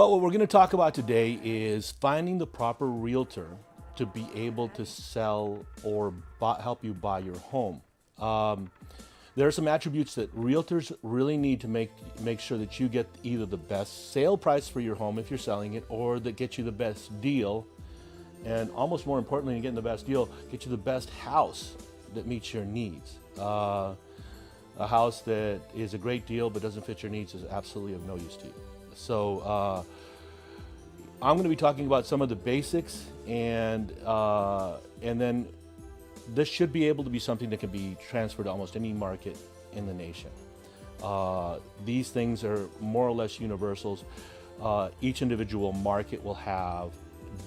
Well, what we're going to talk about today is finding the proper realtor to be able to sell or help you buy your home. Um, there are some attributes that realtors really need to make sure that you get either the best sale price for your home if you're selling it, or that get you the best deal, and almost more importantly, than getting the best deal, get you the best house that meets your needs. A house that is a great deal but doesn't fit your needs is absolutely of no use to you. So I'm going to be talking about some of the basics, and then this should be able to be something that can be transferred to almost any market in the nation. These things are more or less universals. Each individual market will have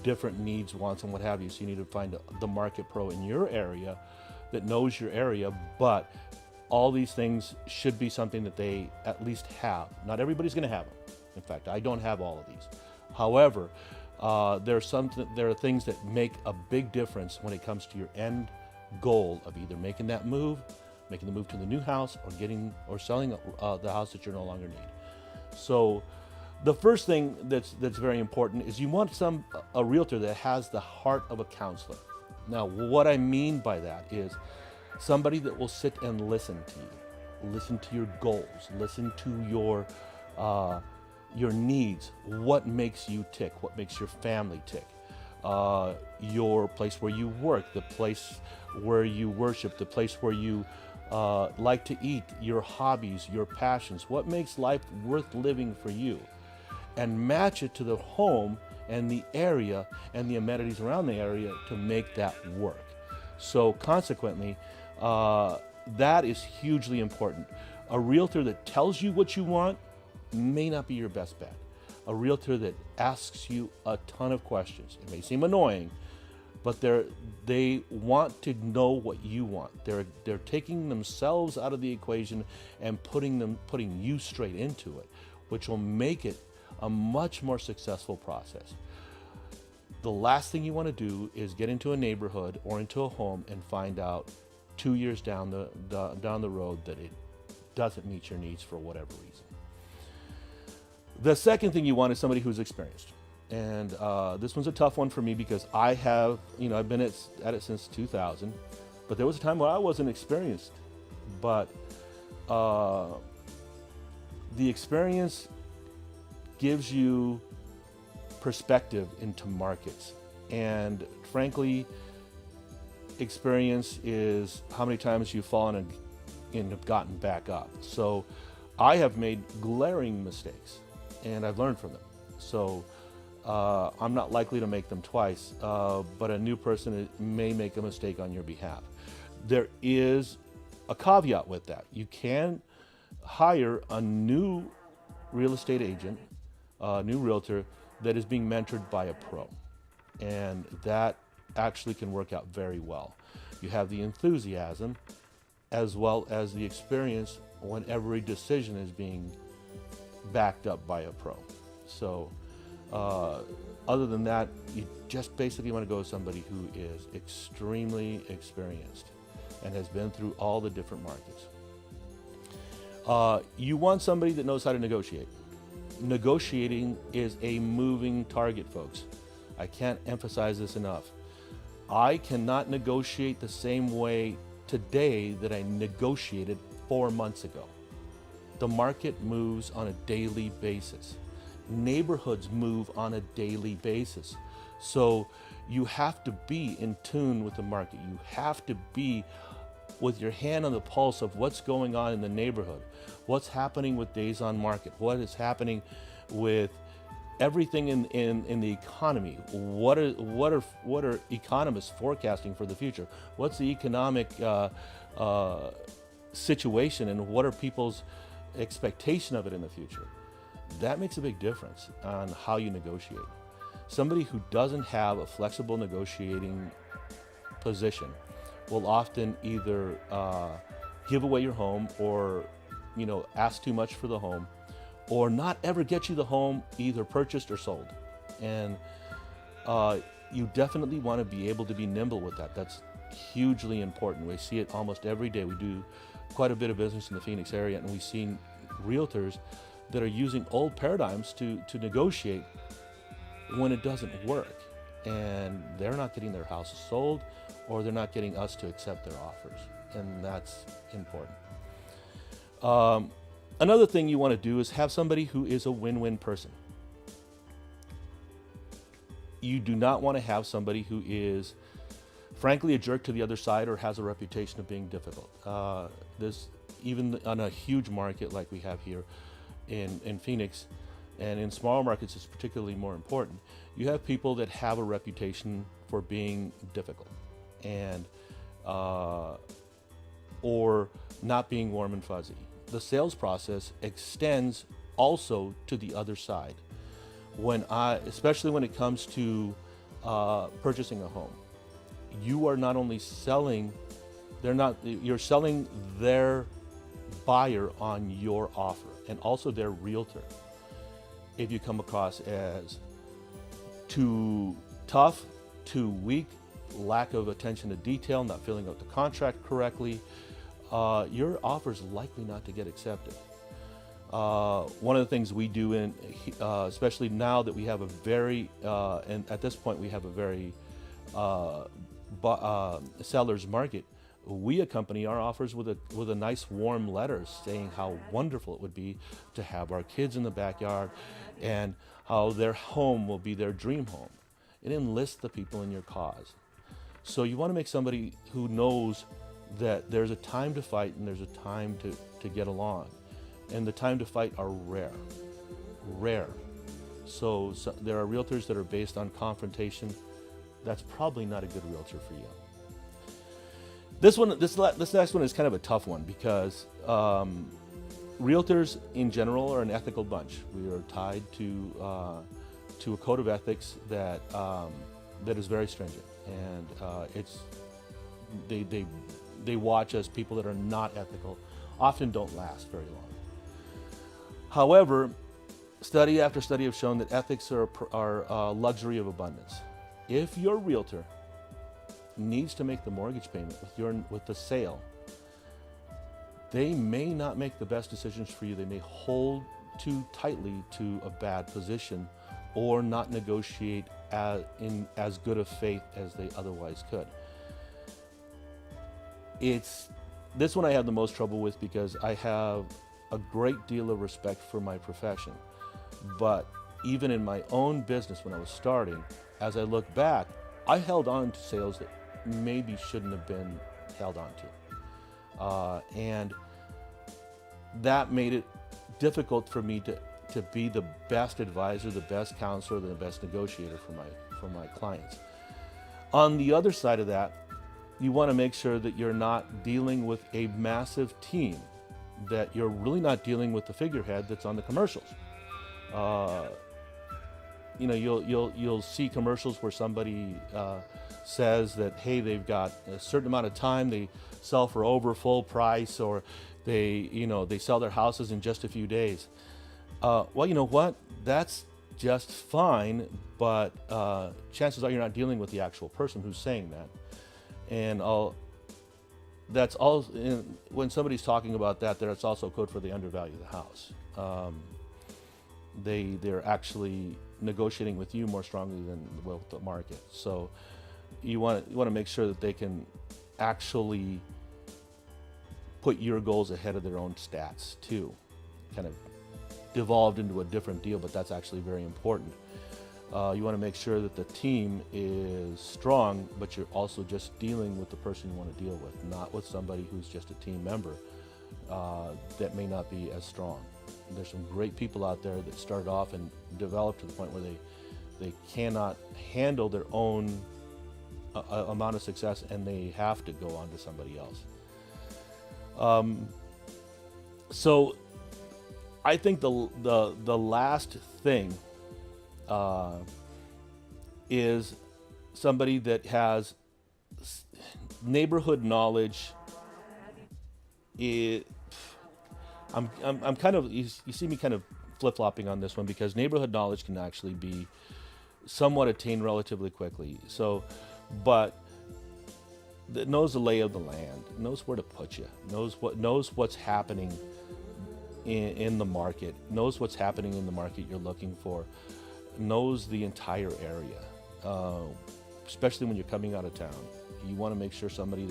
different needs, wants, and what have you. So you need to find the market pro in your area that knows your area, but all these things should be something that they at least have. Not everybody's going to have them. In fact, I don't have all of these. However, there are things that make a big difference when it comes to your end goal of either making the move to the new house, or selling the house that you no longer need. So the first thing that's very important is you want a realtor that has the heart of a counselor. Now, what I mean by that is somebody that will sit and listen to you, listen to your goals, listen to your needs, what makes you tick, what makes your family tick, your place where you work, the place where you worship, the place where you like to eat, your hobbies, your passions, what makes life worth living for you, and match it to the home and the area and the amenities around the area to make that work. So consequently, that is hugely important. A realtor that tells you what you want may not be your best bet. A realtor that asks you a ton of questions. It may seem annoying, but they want to know what you want. They're taking themselves out of the equation and putting you straight into it, which will make it a much more successful process. The last thing you want to do is get into a neighborhood or into a home and find out 2 years down the road that it doesn't meet your needs for whatever reason. The second thing you want is somebody who's experienced. And this one's a tough one for me because I've been at it since 2000, but there was a time where I wasn't experienced. But the experience gives you perspective into markets. And frankly, experience is how many times you've fallen and have gotten back up. So I have made glaring mistakes, and I've learned from them. So I'm not likely to make them twice, but a new person may make a mistake on your behalf. There is a caveat with that. You can hire a new real estate agent, a new realtor that is being mentored by a pro, and that actually can work out very well. You have the enthusiasm as well as the experience when every decision is being backed up by a pro. So other than that, you just basically want to go with somebody who is extremely experienced and has been through all the different markets. You want somebody that knows how to negotiate. Negotiating is a moving target, folks. I can't emphasize this enough. I cannot negotiate the same way today that I negotiated 4 months ago. The market moves on a daily basis. Neighborhoods move on a daily basis. So you have to be in tune with the market. You have to be with your hand on the pulse of what's going on in the neighborhood, what's happening with days on market, what is happening with everything in the economy. What are economists forecasting for the future? What's the economic situation, and what are people's expectation of it in the future? That makes a big difference on how you negotiate. Somebody who doesn't have a flexible negotiating position will often either give away your home, or ask too much for the home, or not ever get you the home either purchased or sold. And you definitely want to be able to be nimble with that. That's hugely important. We see it almost every day. We do quite a bit of business in the Phoenix area, and we've seen realtors that are using old paradigms to negotiate when it doesn't work, and they're not getting their house sold, or they're not getting us to accept their offers, and that's important. Another thing you want to do is have somebody who is a win-win person. You do not want to have somebody who is, frankly, a jerk to the other side or has a reputation of being difficult. This, even on a huge market like we have here in Phoenix, and in smaller markets it's particularly more important. You have people that have a reputation for being difficult and or not being warm and fuzzy. The sales process extends also to the other side. Especially when it comes to purchasing a home, you are not only selling, you're selling their buyer on your offer, and also their realtor. If you come across as too tough, too weak, lack of attention to detail, not filling out the contract correctly, your offer is likely not to get accepted. One of the things we do, especially now that we have a very, and at this point we have a very seller's market, we accompany our offers with a nice warm letter saying how wonderful it would be to have our kids in the backyard, and how their home will be their dream home. It enlists the people in your cause. So you want to make somebody who knows that there's a time to fight and there's a time to get along. And the time to fight are rare. So there are realtors that are based on confrontation. That's probably not a good realtor for you. This next one is kind of a tough one, because realtors in general are an ethical bunch. We are tied to a code of ethics that is very stringent, and they watch as people that are not ethical often don't last very long. However, study after study have shown that ethics are a luxury of abundance. If your realtor needs to make the mortgage payment with the sale, they may not make the best decisions for you. They may hold too tightly to a bad position, or not negotiate in as good a faith as they otherwise could. It's this one I have the most trouble with, because I have a great deal of respect for my profession. But even in my own business when I was starting, as I look back, I held on to sales that maybe shouldn't have been held on to. And that made it difficult for me to be the best advisor, the best counselor, the best negotiator for my clients. On the other side of that, you want to make sure that you're not dealing with a massive team, that you're really not dealing with the figurehead that's on the commercials. You'll see commercials where somebody says that, hey, they've got a certain amount of time, they sell for over full price, or they sell their houses in just a few days. Well, you know what? That's just fine, but chances are you're not dealing with the actual person who's saying that. And that's all. When somebody's talking about that, that's also code for they undervalue the house. They're actually negotiating with you more strongly than with the market. So you want to make sure that they can actually put your goals ahead of their own stats too. Kind of devolved into a different deal, but that's actually very important. You want to make sure that the team is strong, but you're also just dealing with the person you want to deal with, not with somebody who's just a team member that may not be as strong. There's some great people out there that started off and developed to the point where they cannot handle their own amount of success, and they have to go on to somebody else. So I think the last thing is somebody that has neighborhood knowledge. I'm kind of, you see me kind of flip-flopping on this one, because neighborhood knowledge can actually be somewhat attained relatively quickly. So, but that knows the lay of the land, knows where to put you, knows what's happening in the market, knows what's happening in the market you're looking for, knows the entire area, uh, especially when you're coming out of town. You want to make sure somebody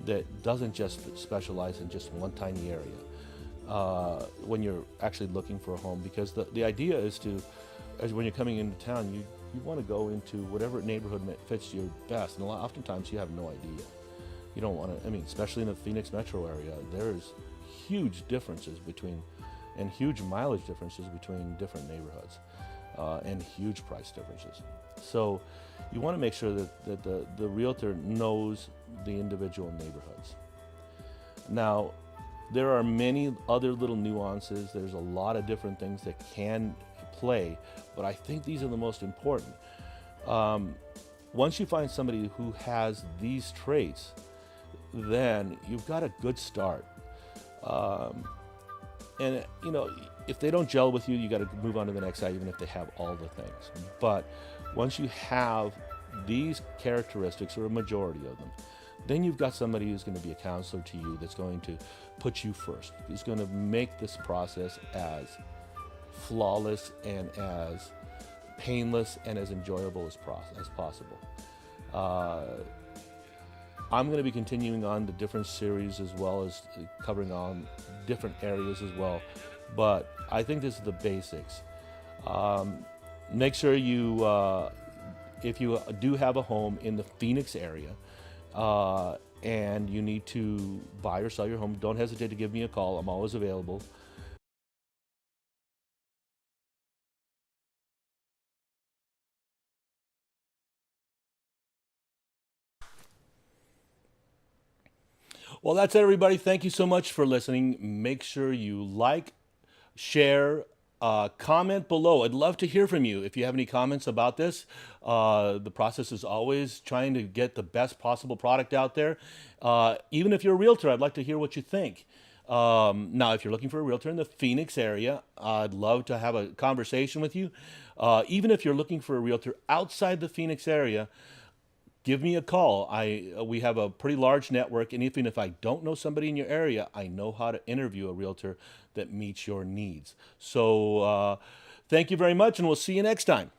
that doesn't just specialize in just one tiny area when you're actually looking for a home, because the idea is to, as when you're coming into town, you want to go into whatever neighborhood fits you best, and oftentimes you have no idea. You don't want to, I mean, especially in the Phoenix metro area, there's huge differences between, and huge mileage differences between different neighborhoods, and huge price differences. So you want to make sure that the realtor knows the individual neighborhoods. Now, there are many other little nuances. There's a lot of different things that can play, but I think these are the most important. Once you find somebody who has these traits, then you've got a good start. And you know, if they don't gel with you, you got to move on to the next guy, even if they have all the things. But once you have these characteristics, or a majority of them, then you've got somebody who's going to be a counselor to you, that's going to put you first. He's going to make this process as flawless and as painless and as enjoyable as possible. I'm going to be continuing on the different series, as well as covering on different areas as well. But I think this is the basics. Make sure you, if you do have a home in the Phoenix area, and you need to buy or sell your home, don't hesitate to give me a call. I'm always available. Well, that's it, everybody. Thank you so much for listening. Make sure you like, share, comment below. I'd love to hear from you. If you have any comments about this, the process is always trying to get the best possible product out there. Even if you're a realtor, I'd like to hear what you think. Now, if you're looking for a realtor in the Phoenix area, I'd love to have a conversation with you. Even if you're looking for a realtor outside the Phoenix area, give me a call. We have a pretty large network, and even if I don't know somebody in your area, I know how to interview a realtor that meets your needs. So thank you very much, and we'll see you next time.